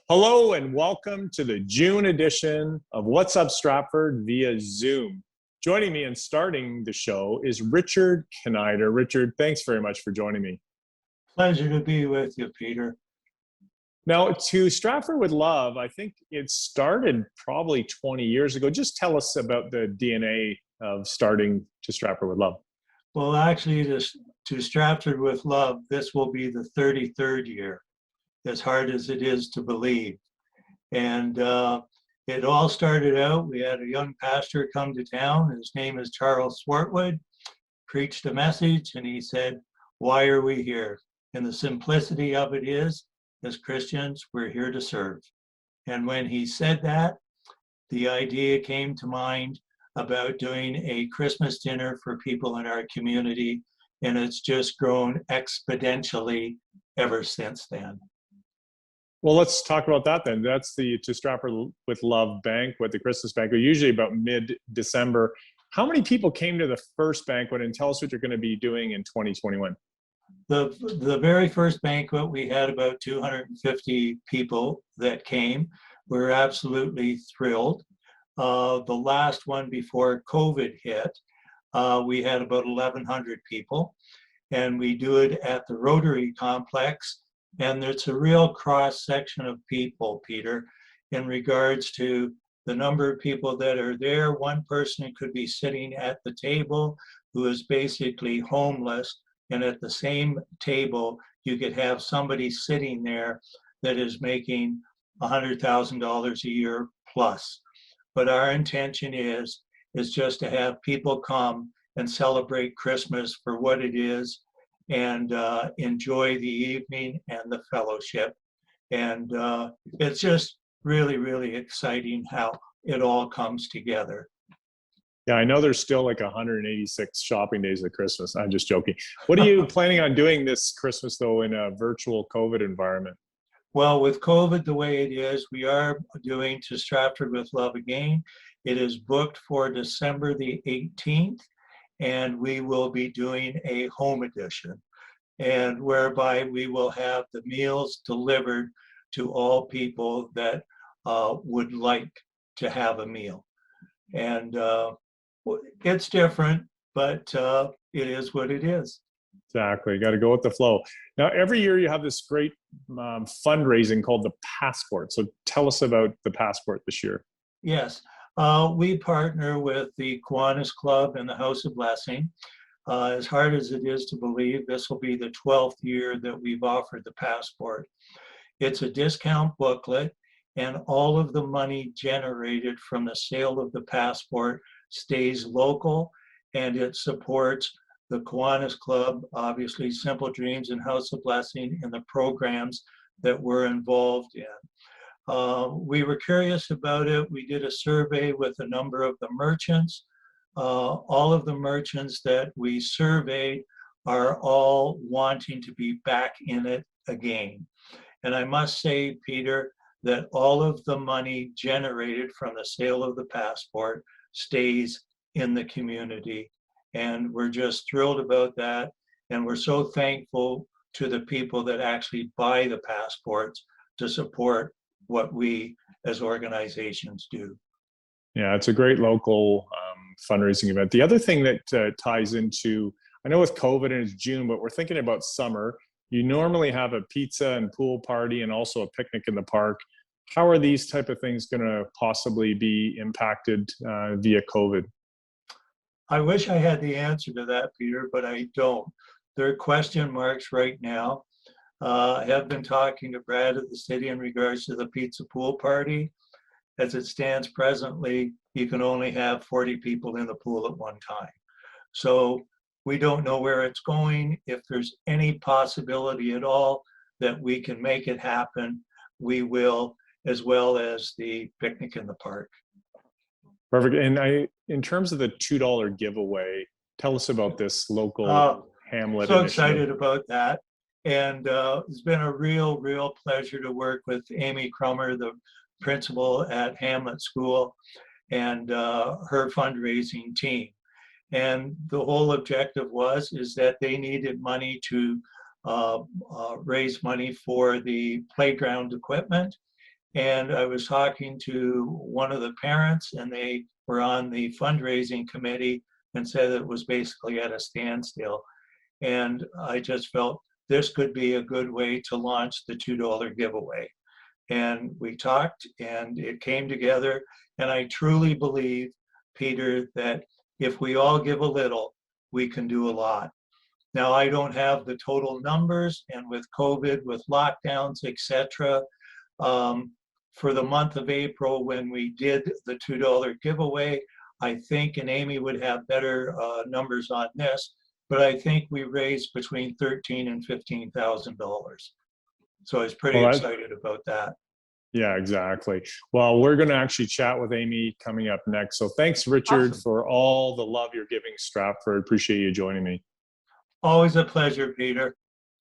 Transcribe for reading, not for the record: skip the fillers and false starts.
Hello and welcome to the June edition of What's Up Stratford via Zoom. Joining me and starting the show is Richard Kneider. Richard, thanks very much for joining me. Pleasure to be with you, Peter. Now, to Stratford with Love, I think it started probably 20 years ago. Just tell us about the DNA of starting To Stratford with Love. Well, actually, to Stratford with Love, this will be the 33rd year, as hard as it is to believe. And it all started out, we had a young pastor come to town. His name is Charles Swartwood, preached a message, and he said, "Why are we here?" And the simplicity of it is, as Christians, we're here to serve. And when he said that, the idea came to mind about doing a Christmas dinner for people in our community, and it's just grown exponentially ever since then. Well, let's talk about that then. That's the To Stratford with Love banquet, the Christmas banquet, usually about mid-December. How many people came to the first banquet, and tell us what you're going to be doing in 2021? The very first banquet, we had about 250 people that came. We were absolutely thrilled. The last one before COVID hit, we had about 1,100 people, and we do it at the Rotary Complex. And it's a real cross section of people, Peter, in regards to the number of people that are there. One person could be sitting at the table who is basically homeless, and at the same table, you could have somebody sitting there that is making $100,000 a year plus. But our intention is just to have people come and celebrate Christmas for what it is, and enjoy the evening and the fellowship. And it's just really, really exciting how it all comes together. Yeah, I know there's still like 186 shopping days of Christmas. I'm just joking. What are you planning on doing this Christmas, though, in a virtual COVID environment? Well, with COVID the way it is, we are doing To Stratford with Love again. It is booked for December the 18th. And we will be doing a home edition, and whereby we will have the meals delivered to all people that would like to have a meal. And it's different, but it is what it is. Exactly. You got to go with the flow. Now, every year you have this great fundraising called the Passport. So tell us about the Passport this year. Yes. We partner with the Kiwanis Club and the House of Blessing. As hard as it is to believe, this will be the 12th year that we've offered the Passport. It's a discount booklet, and all of the money generated from the sale of the Passport stays local, and it supports the Kiwanis Club, obviously Simple Dreams and House of Blessing, and the programs that we're involved in. We were curious about it. We did a survey with a number of the merchants. All of the merchants that we surveyed are all wanting to be back in it again. And I must say, Peter, that all of the money generated from the sale of the Passport stays in the community. And we're just thrilled about that. And we're so thankful to the people that actually buy the passports to support what we as organizations do. Yeah, it's a great local fundraising event. The other thing that ties into, I know with COVID and it's June, but we're thinking about summer. You normally have a pizza and pool party and also a picnic in the park. How are these type of things going to possibly be impacted via COVID? I wish I had the answer to that, Peter, but I don't. There are question marks right now. I have been talking to Brad at the city in regards to the pizza pool party. As it stands presently, you can only have 40 people in the pool at one time. So we don't know where it's going. If there's any possibility at all that we can make it happen, we will, as well as the picnic in the park. Perfect. And in terms of the $2 giveaway, tell us about this local Hamlet So initiative. excited about that. And it's been a real pleasure to work with Amy Crummer, the principal at Hamlet School, and her fundraising team. And the whole objective is that they needed money to raise money for the playground equipment. And I was talking to one of the parents, and they were on the fundraising committee and said it was basically at a standstill. And I just felt this could be a good way to launch the $2 giveaway. And we talked and it came together. And I truly believe, Peter, that if we all give a little, we can do a lot. Now, I don't have the total numbers, and with COVID, with lockdowns, etc., for the month of April, when we did the $2 giveaway, I think, and Amy would have better numbers on this, but I think we raised between $13,000 and $15,000. So I was pretty Well, excited about that. yeah, exactly. Well, we're going to actually chat with Amy coming up next. So thanks, Richard, Awesome. for all the love you're giving Stratford. Appreciate you joining me. Always a pleasure, Peter.